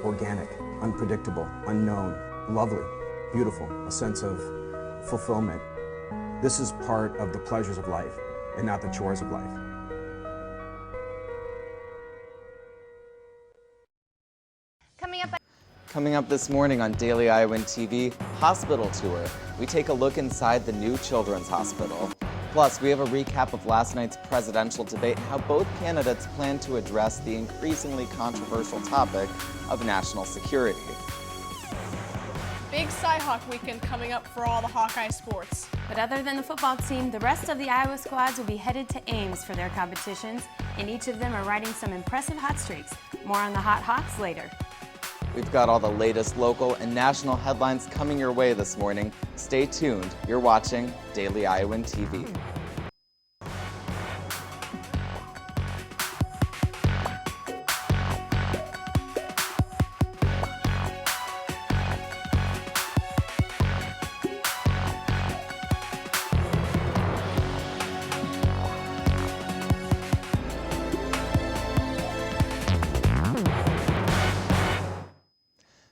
organic, unpredictable, unknown, lovely, beautiful, a sense of fulfillment. This is part of the pleasures of life and not the chores of life. Coming up this morning on Daily Iowan TV, Hospital Tour. We take a look inside the new Children's Hospital. Plus, we have a recap of last night's presidential debate and how both candidates plan to address the increasingly controversial topic of national security. Big Cy-Hawk weekend coming up for all the Hawkeye sports. But other than the football team, the rest of the Iowa squads will be headed to Ames for their competitions, and each of them are riding some impressive hot streaks. More on the Hot Hawks later. We've got all the latest local and national headlines coming your way this morning. Stay tuned. You're watching Daily Iowan TV.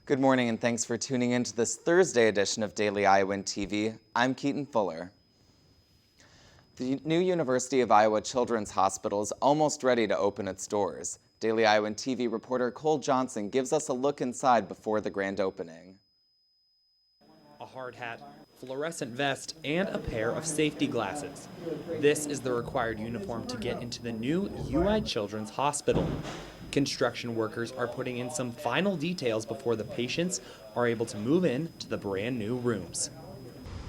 Good morning and thanks for tuning in to this Thursday edition of Daily Iowan TV. I'm Keaton Fuller. The new University of Iowa Children's Hospital is almost ready to open its doors. Daily Iowan TV reporter Cole Johnson gives us a look inside before the grand opening. A hard hat, fluorescent vest, and a pair of safety glasses. This is the required uniform to get into the new UI Children's Hospital. Construction workers are putting in some final details before the patients are able to move in to the brand new rooms.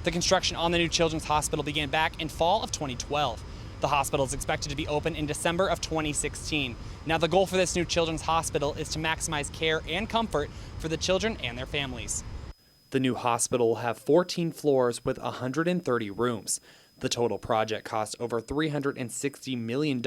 The construction on the new Children's Hospital began back in fall of 2012. The hospital is expected to be open in December of 2016. Now the goal for this new Children's Hospital is to maximize care and comfort for the children and their families. The new hospital will have 14 floors with 130 rooms. The total project cost over $360 million,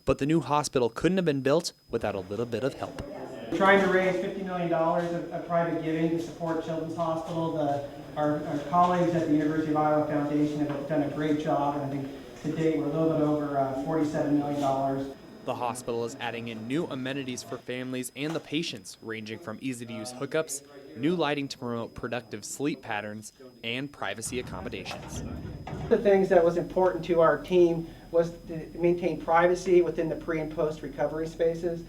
but the new hospital couldn't have been built without a little bit of help. We're trying to raise $50 million of private giving to support Children's Hospital. Our colleagues at the University of Iowa Foundation have done a great job, and I think to date we're a little bit over $47 million. The hospital is adding in new amenities for families and the patients, ranging from easy-to-use hookups, new lighting to promote productive sleep patterns, and privacy accommodations. One of the things that was important to our team was to maintain privacy within the pre- and post-recovery spaces.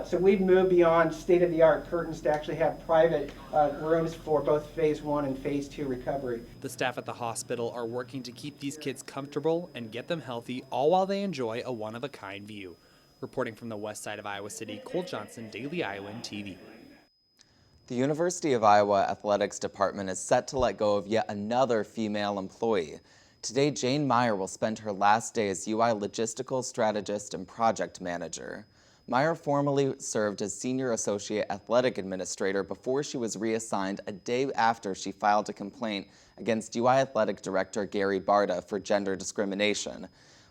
So we've moved beyond state-of-the-art curtains to actually have private rooms for both Phase 1 and Phase 2 recovery. The staff at the hospital are working to keep these kids comfortable and get them healthy, all while they enjoy a one-of-a-kind view. Reporting from the west side of Iowa City, Cole Johnson, Daily Iowan TV. The University of Iowa Athletics Department is set to let go of yet another female employee. Today, Jane Meyer will spend her last day as UI logistical strategist and project manager. Meyer formerly served as Senior Associate Athletic Administrator before she was reassigned a day after she filed a complaint against UI Athletic Director Gary Barta for gender discrimination.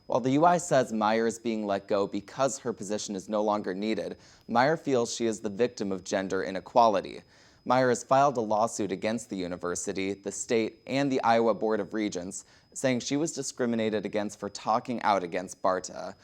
While the UI says Meyer is being let go because her position is no longer needed, Meyer feels she is the victim of gender inequality. Meyer has filed a lawsuit against the university, the state, and the Iowa Board of Regents, saying she was discriminated against for talking out against Barta.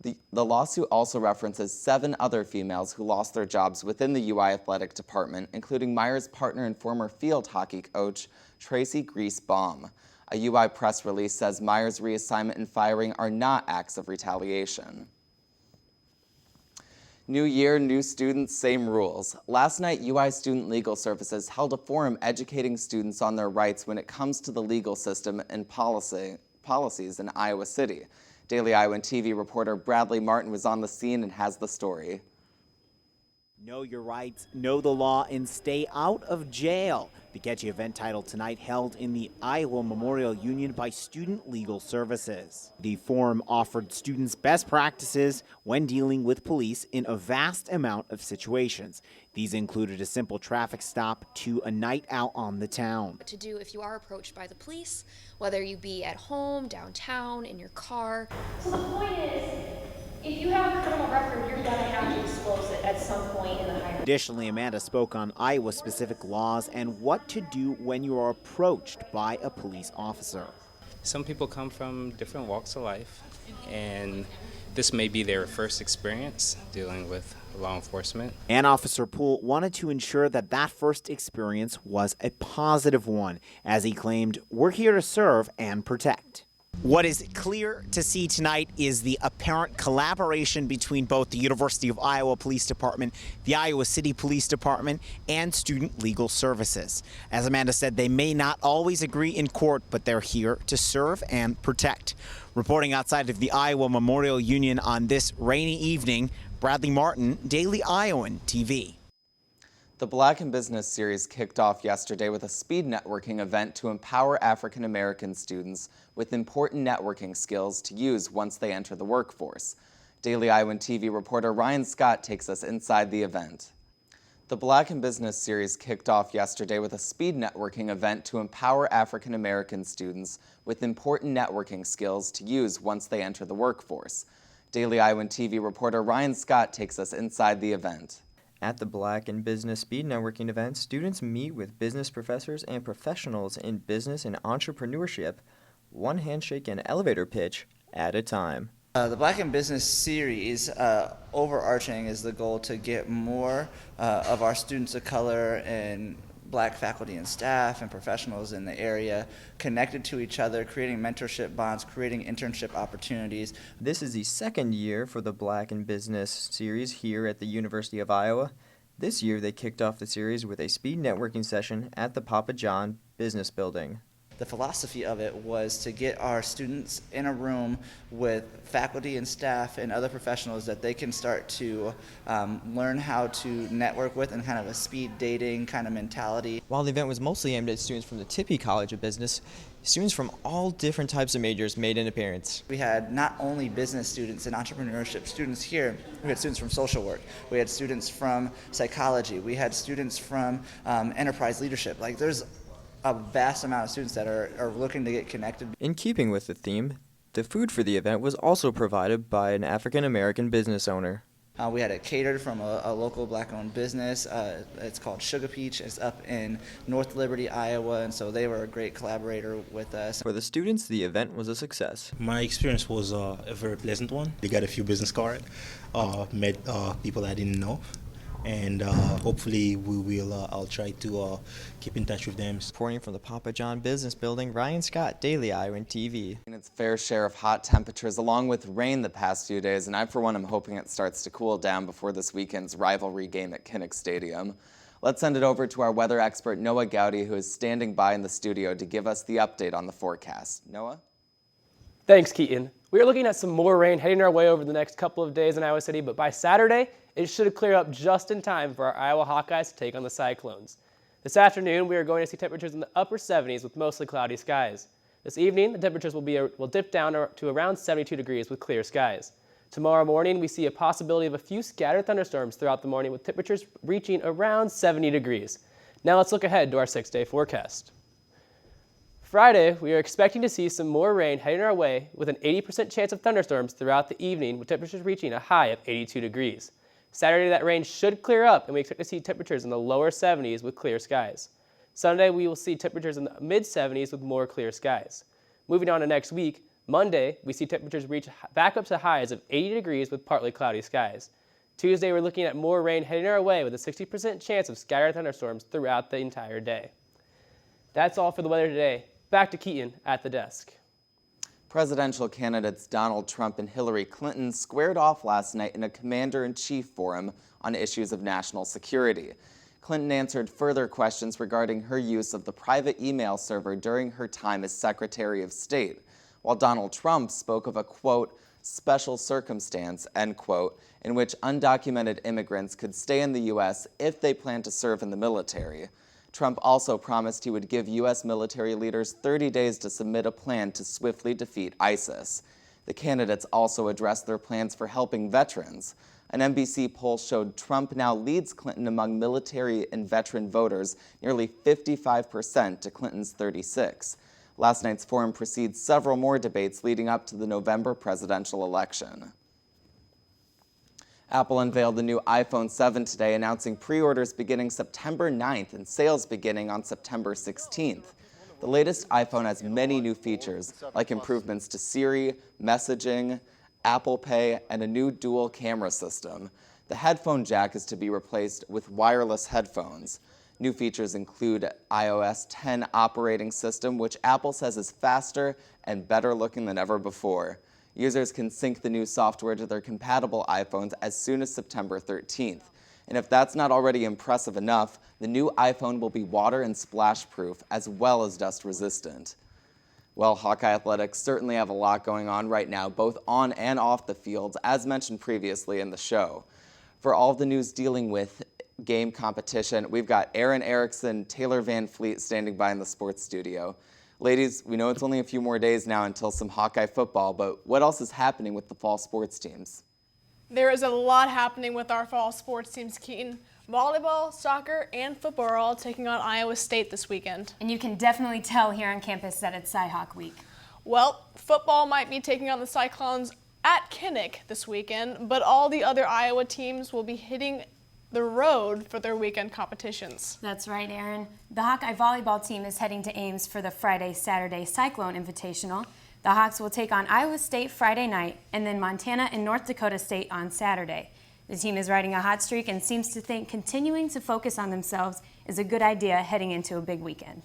The lawsuit also references 7 other females who lost their jobs within the UI Athletic Department, including Meyer's partner and former field hockey coach, Tracy Grease-Baum. A UI press release says Meyer's reassignment and firing are not acts of retaliation. New year, new students, same rules. Last night, UI Student Legal Services held a forum educating students on their rights when it comes to the legal system and policies in Iowa City. Daily Iowan TV reporter Bradley Martin was on the scene and has the story. Know your rights, know the law, and stay out of jail. The catchy event title tonight held in the Iowa Memorial Union by Student Legal Services. The forum offered students best practices when dealing with police in a vast amount of situations. These included a simple traffic stop to a night out on the town. To do if you are approached by the police, whether you be at home, downtown, in your car. So the point is, if you have a criminal record, you're going to have to disclose it at some point in the hierarchy. Additionally, Amanda spoke on Iowa-specific laws and what to do when you are approached by a police officer. Some people come from different walks of life, and this may be their first experience dealing with law enforcement. And Officer Poole wanted to ensure that that first experience was a positive one, as he claimed, "We're here to serve and protect." What is clear to see tonight is the apparent collaboration between both the University of Iowa Police Department, the Iowa City Police Department, and Student Legal Services. As Amanda said, they may not always agree in court, but they're here to serve and protect. Reporting outside of the Iowa Memorial Union on this rainy evening, Bradley Martin, Daily Iowan TV. The Black in Business series kicked off yesterday with a speed networking event to empower African American students with important networking skills to use once they enter the workforce. Daily Iowan TV reporter Ryan Scott takes us inside the event. The Black in Business series kicked off yesterday with a speed networking event to empower African American students with important networking skills to use once they enter the workforce. Daily Iowan TV reporter Ryan Scott takes us inside the event. At the Black in Business Speed Networking event, students meet with business professors and professionals in business and entrepreneurship, one handshake and elevator pitch at a time. The Black in Business series, overarching, is the goal to get more of our students of color and Black faculty and staff and professionals in the area connected to each other, creating mentorship bonds, creating internship opportunities. This is the second year for the Black in Business series here at the University of Iowa. This year they kicked off the series with a speed networking session at the Papa John Business Building. The philosophy of it was to get our students in a room with faculty and staff and other professionals that they can start to learn how to network with in kind of a speed dating kind of mentality. While the event was mostly aimed at students from the Tippie College of Business, students from all different types of majors made an appearance. We had not only business students and entrepreneurship students here, we had students from social work, we had students from psychology, we had students from enterprise leadership. Like, there's a vast amount of students that are looking to get connected. In keeping with the theme, the food for the event was also provided by an African American business owner. We had it catered from a local Black-owned business. It's called Sugar Peach. It's up in North Liberty, Iowa, and so they were a great collaborator with us. For the students, the event was a success. My experience was a very pleasant one. They got a few business cards, met people I didn't know, and hopefully I'll try to keep in touch with them. Reporting from the Papa John Business Building, Ryan Scott, Daily Iowan TV. Its fair share of hot temperatures along with rain the past few days, and I for one am hoping it starts to cool down before this weekend's rivalry game at Kinnick Stadium. Let's send it over to our weather expert Noah Gowdy, who is standing by in the studio to give us the update on the forecast. Noah? Thanks, Keaton. We are looking at some more rain heading our way over the next couple of days in Iowa City, but by Saturday, it should clear up just in time for our Iowa Hawkeyes to take on the Cyclones. This afternoon, we are going to see temperatures in the upper 70s with mostly cloudy skies. This evening, the temperatures will dip down to around 72 degrees with clear skies. Tomorrow morning, we see a possibility of a few scattered thunderstorms throughout the morning with temperatures reaching around 70 degrees. Now let's look ahead to our 6-day forecast. Friday, we are expecting to see some more rain heading our way with an 80% chance of thunderstorms throughout the evening with temperatures reaching a high of 82 degrees. Saturday, that rain should clear up and we expect to see temperatures in the lower 70s with clear skies. Sunday, we will see temperatures in the mid-70s with more clear skies. Moving on to next week, Monday, we see temperatures reach back up to highs of 80 degrees with partly cloudy skies. Tuesday, we're looking at more rain heading our way with a 60% chance of scattered thunderstorms throughout the entire day. That's all for the weather today. Back to Keaton at the desk. Presidential candidates Donald Trump and Hillary Clinton squared off last night in a commander-in-chief forum on issues of national security. Clinton answered further questions regarding her use of the private email server during her time as Secretary of State, while Donald Trump spoke of a, quote, special circumstance, end quote, in which undocumented immigrants could stay in the U.S. if they plan to serve in the military. Trump also promised he would give U.S. military leaders 30 days to submit a plan to swiftly defeat ISIS. The candidates also addressed their plans for helping veterans. An NBC poll showed Trump now leads Clinton among military and veteran voters, nearly 55% to Clinton's 36%. Last night's forum precedes several more debates leading up to the November presidential election. Apple unveiled the new iPhone 7 today, announcing pre-orders beginning September 9th and sales beginning on September 16th. The latest iPhone has many new features, like improvements to Siri, messaging, Apple Pay, and a new dual camera system. The headphone jack is to be replaced with wireless headphones. New features include iOS 10 operating system, which Apple says is faster and better looking than ever before. Users can sync the new software to their compatible iPhones as soon as September 13th. And if that's not already impressive enough, the new iPhone will be water and splash proof as well as dust resistant. Well, Hawkeye Athletics certainly have a lot going on right now, both on and off the fields, as mentioned previously in the show. For all of the news dealing with game competition, we've got Aaron Erickson, Taylor Van Fleet standing by in the sports studio. Ladies, we know it's only a few more days now until some Hawkeye football, but what else is happening with the fall sports teams? There is a lot happening with our fall sports teams, Keaton. Volleyball, soccer, and football are all taking on Iowa State this weekend. And you can definitely tell here on campus that it's Cy-Hawk week. Well, football might be taking on the Cyclones at Kinnick this weekend, but all the other Iowa teams will be hitting the road for their weekend competitions. That's right, Aaron. The Hawkeye volleyball team is heading to Ames for the Friday-Saturday Cyclone Invitational. The Hawks will take on Iowa State Friday night and then Montana and North Dakota State on Saturday. The team is riding a hot streak and seems to think continuing to focus on themselves is a good idea heading into a big weekend.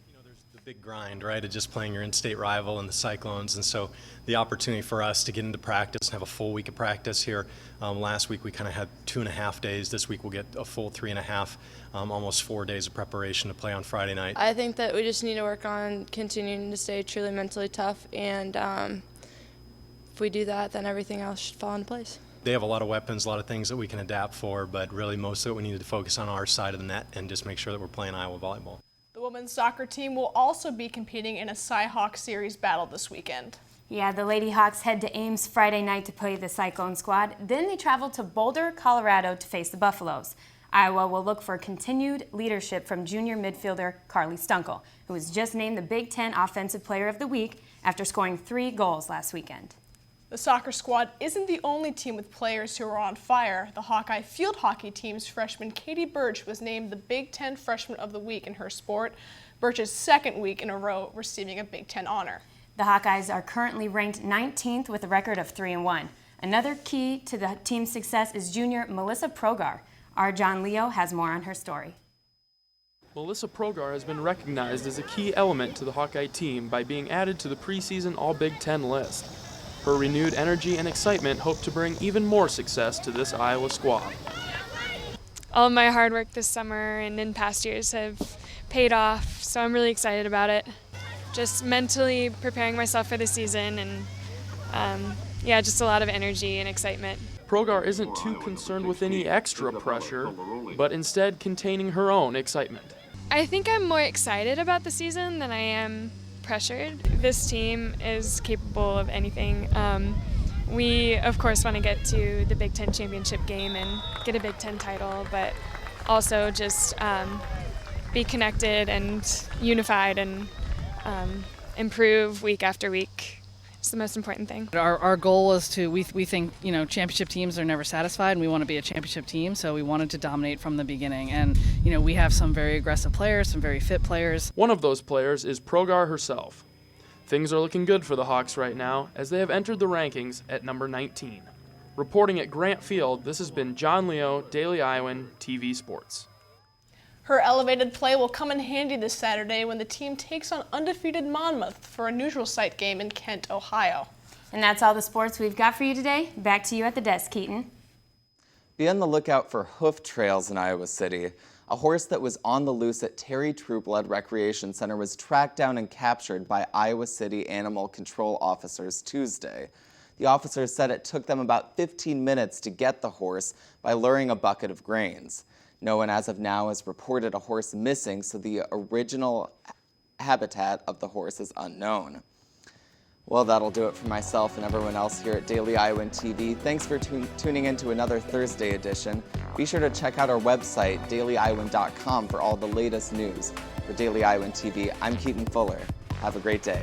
You know, there's the big grind, right, of just playing your in-state rival and the Cyclones, and so the opportunity for us to get into practice and have a full week of practice here. Last week we kind of had 2.5 days. This week we'll get a full 3.5, almost 4 days of preparation to play on Friday night. I think that we just need to work on continuing to stay truly mentally tough, and if we do that, then everything else should fall into place. They have a lot of weapons, a lot of things that we can adapt for, but really most of it we need to focus on our side of the net and just make sure that we're playing Iowa volleyball. The women's soccer team will also be competing in a Cy-Hawk Series battle this weekend. Yeah, the Lady Hawks head to Ames Friday night to play the Cyclone squad. Then they travel to Boulder, Colorado to face the Buffaloes. Iowa will look for continued leadership from junior midfielder Carly Stunkel, who was just named the Big Ten Offensive Player of the Week after scoring 3 goals last weekend. The soccer squad isn't the only team with players who are on fire. The Hawkeye field hockey team's freshman Katie Birch was named the Big Ten Freshman of the Week in her sport, Birch's second week in a row receiving a Big Ten honor. The Hawkeyes are currently ranked 19th with a record of 3-1. Another key to the team's success is junior Melissa Progar. Our John Leo has more on her story. Melissa Progar has been recognized as a key element to the Hawkeye team by being added to the preseason All-Big Ten list. Her renewed energy and excitement hope to bring even more success to this Iowa squad. All of my hard work this summer and in past years have paid off, so I'm really excited about it. Just mentally preparing myself for the season and just a lot of energy and excitement. Progar isn't too concerned with any extra pressure, but instead containing her own excitement. I think I'm more excited about the season than I am pressured. This team is capable of anything. We, of course, want to get to the Big Ten championship game and get a Big Ten title, but also just be connected and unified and improve week after week. It's the most important thing. Our goal was to, we think, championship teams are never satisfied, and we want to be a championship team, so we wanted to dominate from the beginning. And, we have some very aggressive players, some very fit players. One of those players is Progar herself. Things are looking good for the Hawks right now, as they have entered the rankings at number 19. Reporting at Grant Field, this has been John Leo, Daily Iowan TV Sports. Her elevated play will come in handy this Saturday when the team takes on undefeated Monmouth for a neutral site game in Kent, Ohio. And that's all the sports we've got for you today. Back to you at the desk, Keaton. Be on the lookout for hoof trails in Iowa City. A horse that was on the loose at Terry Trueblood Recreation Center was tracked down and captured by Iowa City animal control officers Tuesday. The officers said it took them about 15 minutes to get the horse by luring a bucket of grains. No one as of now has reported a horse missing, so the original habitat of the horse is unknown. Well, that'll do it for myself and everyone else here at Daily Iowan TV. Thanks for tuning in to another Thursday edition. Be sure to check out our website, dailyiowan.com, for all the latest news. For Daily Iowan TV, I'm Keaton Fuller. Have a great day.